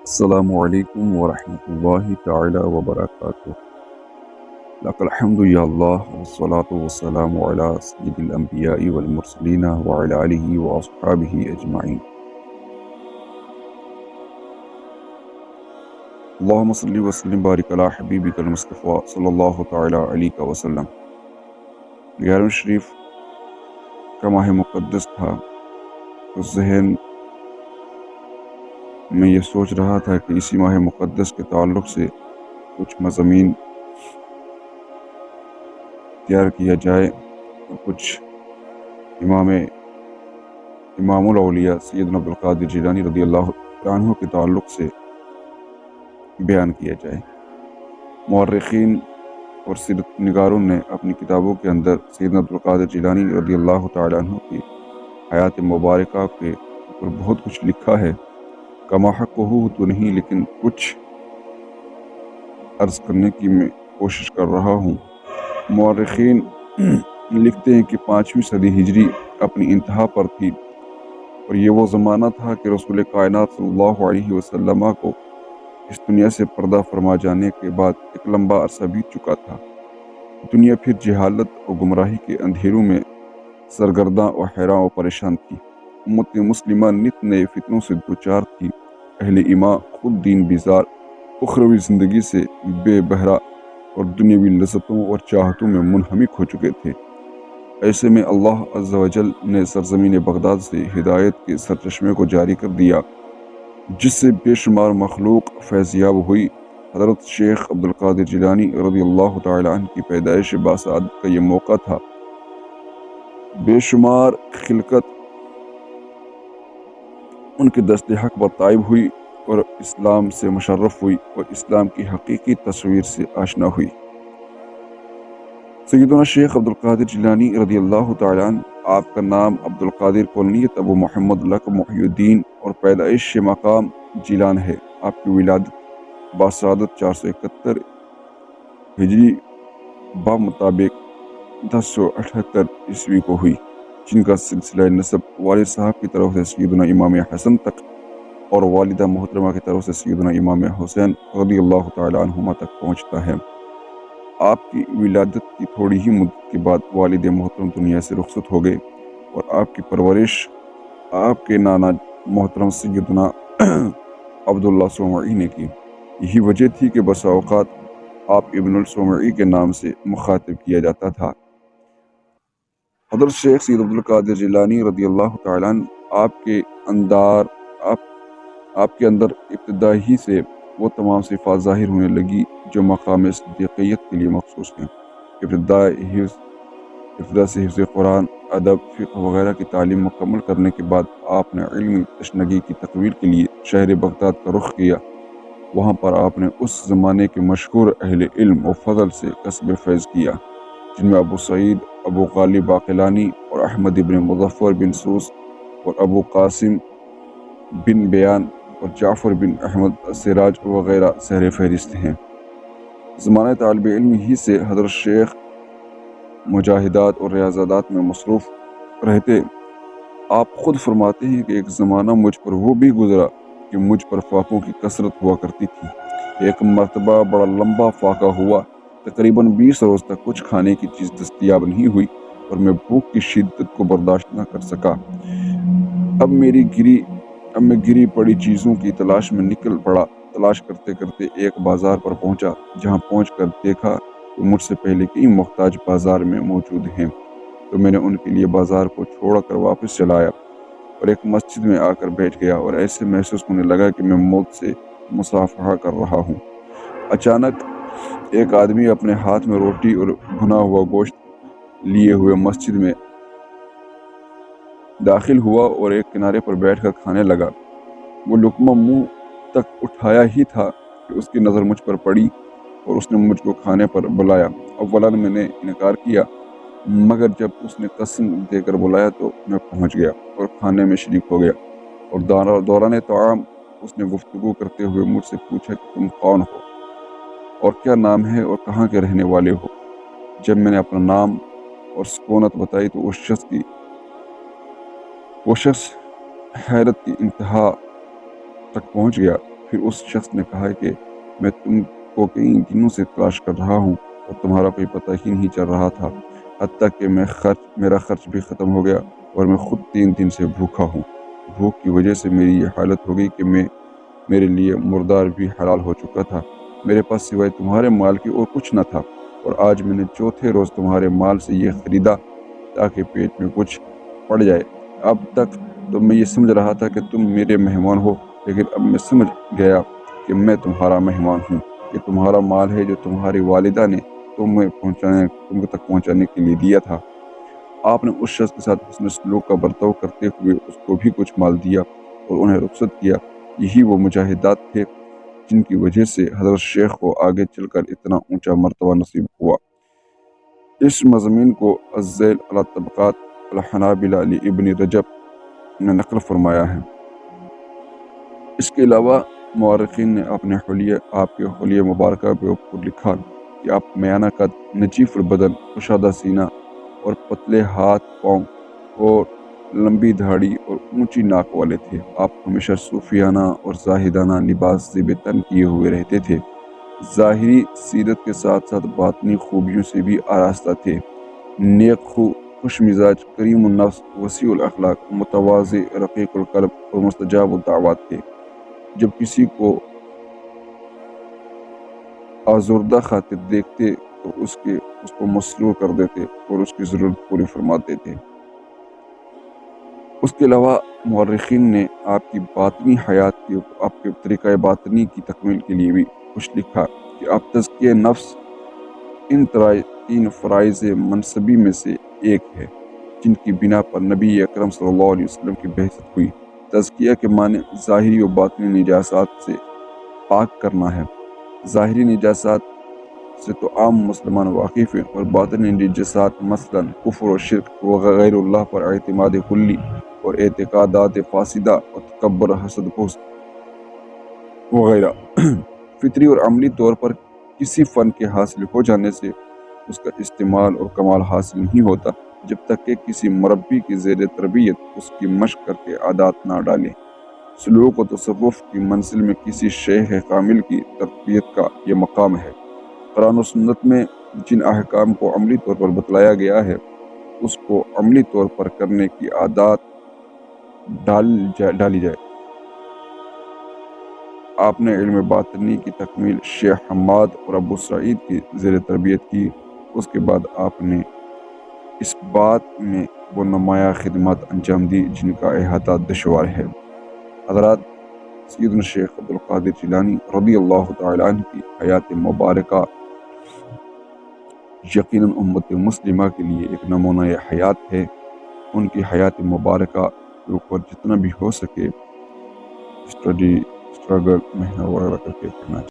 السلام علیکم ورحمۃ اللہ تعالی وبرکاتہ۔ لک الحمد یا اللہ والصلاة والسلام علی سید الانبیاء والمرسلین وعلی آلہ واصحابہ اجمعین۔ اللہم صلی وسلم بارک علی حبیبک المصطفیٰ صلی اللہ تعالی علیہ وسلم۔ 11 شریف کا ماہ مقدس تھا تو ذہن میں یہ سوچ رہا تھا کہ اسی ماہ مقدس کے تعلق سے کچھ مضامین تیار کیا جائے اور کچھ امام الاولیاء سیدنا عبدالقادر جیلانی رضی اللہ عنہ کے تعلق سے بیان کیا جائے۔ مورخین اور سیرت نگاروں نے اپنی کتابوں کے اندر سیدنا عبدالقادر جیلانی رضی اللہ تعالیٰ عنہ کی حیات مبارکہ کے اوپر بہت کچھ لکھا ہے۔ کما حقہ تو نہیں، لیکن کچھ عرض کرنے کی میں کوشش کر رہا ہوں۔ مورخین لکھتے ہیں کہ 5ویں صدی ہجری اپنی انتہا پر تھی، اور یہ وہ زمانہ تھا کہ رسول کائنات صلی اللہ علیہ وسلم کو اس دنیا سے پردہ فرما جانے کے بعد ایک لمبا عرصہ بیت چکا تھا۔ دنیا پھر جہالت اور گمراہی کے اندھیروں میں سرگرداں اور حیراں و پریشان تھی۔ امت مسلمہ نت نئے فتنوں سے دوچار تھی۔ اہل ایمان خود دین بیزار، اخروی زندگی سے بے بہرا اور دنیاوی لذتوں اور چاہتوں میں منہمک ہو چکے تھے۔ ایسے میں اللہ عز و جل نے سرزمین بغداد سے ہدایت کے سرچشمے کو جاری کر دیا، جس سے بے شمار مخلوق فیضیاب ہوئی۔ حضرت شیخ عبدالقادر جیلانی رضی اللہ تعالی عنہ کی پیدائش باسعادت کا یہ موقع تھا۔ بے شمار خلقت ان کے دست حق پر طائب ہوئی اور اسلام سے مشرف ہوئی اور اسلام کی حقیقی تصویر سے آشنا ہوئی۔ سیدنا شیخ عبدالقادر جیلانی رضی اللہ تعالی عنہ، آپ کا نام عبدالقادر، کونیت ابو محمد، لقب محی الدین اور پیدائش مقام جیلان ہے۔ آپ کی ولادت باسعادت 471 ہجری بمطابق 1078 عیسوی کو ہوئی، جن کا سلسلہ نسب والد صاحب کی طرف سے سیدنا امام حسن تک اور والدہ محترمہ کی طرف سے سیدنا امام حسین رضی اللہ تعالی عنہما تک پہنچتا ہے۔ آپ کی ولادت کی تھوڑی ہی مدت کے بعد والد محترم دنیا سے رخصت ہو گئے، اور آپ کی پرورش آپ کے نانا محترم سیدنا عبداللہ سومعی نے کی۔ یہی وجہ تھی کہ بسا اوقات آپ ابن السومعی کے نام سے مخاطب کیا جاتا تھا۔ حضرت شیخ سید عبدالقادر جیلانی رضی اللہ تعالیٰ عنہ، آپ کے اندر ابتدا ہی سے وہ تمام صفات ظاہر ہونے لگی جو مقام صدیقیت کے لیے مخصوص ہیں۔ ابتدا سے حفظ قرآن، ادب، فقہ وغیرہ کی تعلیم مکمل کرنے کے بعد آپ نے علمی تشنگی کی تکمیل کے لیے شہر بغداد کا رخ کیا۔ وہاں پر آپ نے اس زمانے کے مشہور اہل علم و فضل سے کسب فیض کیا، جن میں ابو سعید، ابو غالب باقلانی اور احمد بن مظفر بن سوس اور ابو قاسم بن بیان اور جعفر بن احمد سراج وغیرہ سہر فہرست ہیں۔ زمانہ طالب علم ہی سے حضرت شیخ مجاہدات اور ریاضیات میں مصروف رہتے۔ آپ خود فرماتے ہیں کہ ایک زمانہ مجھ پر وہ بھی گزرا کہ مجھ پر فاقوں کی کثرت ہوا کرتی تھی۔ ایک مرتبہ بڑا لمبا فاقہ ہوا، تقریباً 20 روز تک کچھ کھانے کی چیز دستیاب نہیں ہوئی اور میں بھوک کی شدت کو برداشت نہ کر سکا۔ اب میں گری پڑی چیزوں کی تلاش میں نکل پڑا۔ تلاش کرتے کرتے ایک بازار پر پہنچا، جہاں پہنچ کر دیکھا تو مجھ سے پہلے کئی محتاج بازار میں موجود ہیں، تو میں نے ان کے لیے بازار کو چھوڑ کر واپس چلا آیا اور ایک مسجد میں آ کر بیٹھ گیا، اور ایسے محسوس ہونے لگا کہ میں موت سے مصافحہ کر رہا ہوں۔ اچانک ایک آدمی اپنے ہاتھ میں روٹی اور بھنا ہوا گوشت لیے ہوئے مسجد میں داخل ہوا اور ایک کنارے پر بیٹھ کر کھانے لگا۔ وہ لقمہ منہ تک اٹھایا ہی تھا کہ اس کی نظر مجھ پر پڑی اور اس نے مجھ کو کھانے پر بلایا۔ اولاً میں نے انکار کیا، مگر جب اس نے قسم دے کر بلایا تو میں پہنچ گیا اور کھانے میں شریک ہو گیا، اور دوران طعام اس نے گفتگو کرتے ہوئے مجھ سے پوچھا کہ تم کون ہو اور کیا نام ہے اور کہاں کے رہنے والے ہو۔ جب میں نے اپنا نام اور سکونت بتائی تو وہ شخص حیرت کی انتہا تک پہنچ گیا۔ پھر اس شخص نے کہا کہ میں تم کو کئی دنوں سے تلاش کر رہا ہوں اور تمہارا کوئی پتہ ہی نہیں چل رہا تھا، حتیٰ کہ میرا خرچ بھی ختم ہو گیا اور میں خود 3 دن سے بھوکا ہوں۔ بھوک کی وجہ سے میری یہ حالت ہو گئی کہ میرے لیے مردار بھی حلال ہو چکا تھا۔ میرے پاس سوائے تمہارے مال کے اور کچھ نہ تھا، اور آج میں نے چوتھے روز تمہارے مال سے یہ خریدا تاکہ پیٹ میں کچھ پڑ جائے۔ اب تک تو میں یہ سمجھ رہا تھا کہ تم میرے مہمان ہو، لیکن اب میں سمجھ گیا کہ میں تمہارا مہمان ہوں۔ یہ تمہارا مال ہے جو تمہاری والدہ نے تم تک پہنچانے کے لیے دیا تھا۔ آپ نے اس شخص کے ساتھ حسن سلوک کا برتاؤ کرتے ہوئے اس کو بھی کچھ مال دیا اور انہیں رخصت کیا۔ یہی وہ مجاہدات تھے جن کی وجہ سے حضرت شیخ کو آگے چل کر اتنا اونچا مرتبہ نصیب ہوا۔ اس مضمین کو الذیل علی طبقات الحنابلہ لابن رجب نے نقل فرمایا ہے۔ اس کے علاوہ مورخین نے آپ کے حلیہ مبارکہ پر لکھا کہ آپ میانہ قد، نجیف البدن، کشادہ سینہ اور پتلے ہاتھ پاؤں اور لمبی دھاڑی اور اونچی ناک والے تھے۔ آپ ہمیشہ صوفیانہ اور زاہدانہ لباس زیب تن کیے ہوئے رہتے تھے۔ ظاہری سیرت کے ساتھ ساتھ باطنی خوبیوں سے بھی آراستہ تھے۔ نیک خو، خوش مزاج، کریم النفس، وسیع الاخلاق، متواضع، رقیق القلب اور مستجاب الدعوات تھے۔ جب کسی کو آزردہ خاطر دیکھتے تو اس کو مسرور کر دیتے اور اس کی ضرورت پوری فرماتے تھے۔ اس کے علاوہ مورخین نے آپ کی باطنی حیات آپ کے طریقہ باطنی کی تکمیل کے لیے بھی کچھ لکھا کہ آپ تزکیہ نفس ان فرائض منصبی میں سے ایک ہے جن کی بنا پر نبی اکرم صلی اللہ علیہ وسلم کی بعثت ہوئی۔ تزکیہ کے معنی ظاہری و باطنی نجاسات سے پاک کرنا ہے۔ ظاہری نجاسات سے تو عام مسلمان واقف ہیں، اور باطنی نجاسات مثلاً کفر و شرک و غیر اللہ پر اعتماد کلی اور اعتقادات فاسدہ اور تکبر، حسد، بغض وغیرہ۔ فطری اور عملی طور پر کسی فن کے حاصل ہو جانے سے اس کا استعمال اور کمال حاصل نہیں ہوتا جب تک کہ کسی مربی کی زیر تربیت اس کی مشق کر کے عادات نہ ڈالے۔ سلوک و تصوف کی منزل میں کسی شیخ کامل کی تربیت کا یہ مقام ہے۔ قرآن و سنت میں جن احکام کو عملی طور پر بتلایا گیا ہے اس کو عملی طور پر کرنے کی عادات ڈالی جائے۔ آپ نے علم باطنی کی تکمیل شیخ حماد اور ابو سعید کی زیر تربیت کی۔ اس کے بعد آپ نے اس بات میں وہ نمایاں خدمات انجام دی جن کا احاطہ دشوار ہے۔ حضرات سیدنا شیخ عبدالقادر جیلانی رضی اللہ تعالیٰ عنہ کی حیات مبارکہ یقیناً امت مسلمہ کے لیے ایک نمونہ حیات ہے۔ ان کی حیات مبارکہ کے اوپر جتنا بھی ہو سکے اسٹرگل محنت وغیرہ کر کے کرنا چاہیے۔